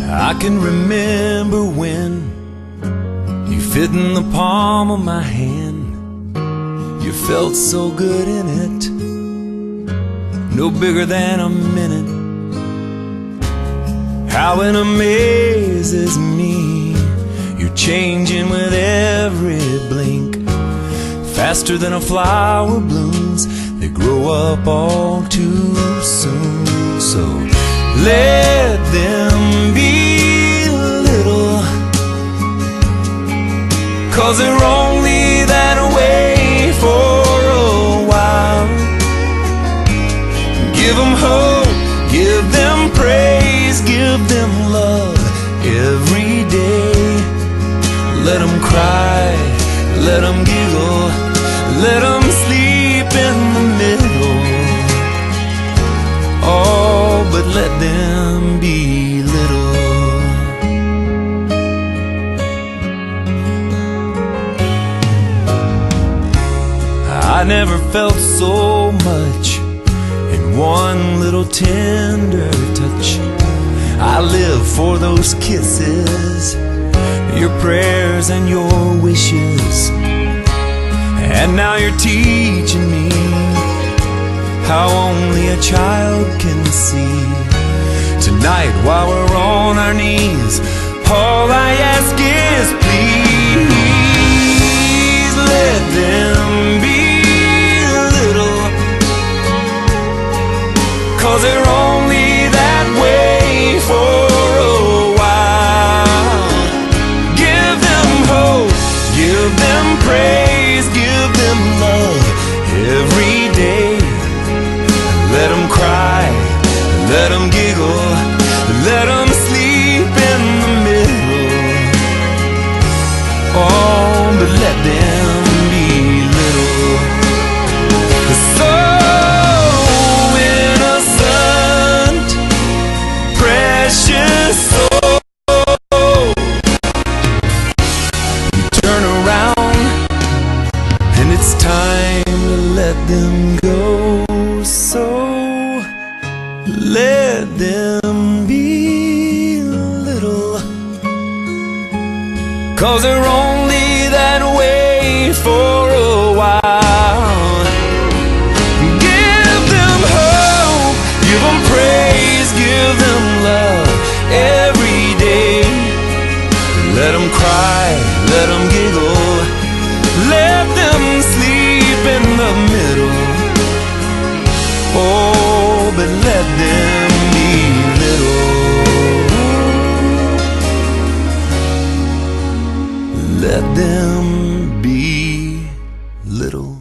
I can remember when you fit in the palm of my hand. You felt so good in it, no bigger than a minute. How it amazes me, you're changing with every blink, faster than a flower blooms. They grow up all too soon. So let them be little, 'cause they're only that way for a while. Give them hope, give them praise, give them love every day. Let them cry, let them giggle, let them sleep in the middle. Oh, but let them be little. I never felt so much in one little tender touch. I live for those kisses, your prayers and your wishes. And now you're teaching me how only a child can see. Tonight while we're on our knees, all I ask is please let them be little, 'cause they're only that way for a while. Give them hope, give them praise, give them love every day. Let them cry, let them giggle, let them sleep in the middle. Oh, but let them be little. So innocent, precious soul. You turn around and it's time to let them go. So let them be little, 'cause they're only that way for a while. Give them hope, give them praise, give them love every day. Let them cry, let them giggle, let them sleep in the middle. Oh, but let them be little. Let them be little.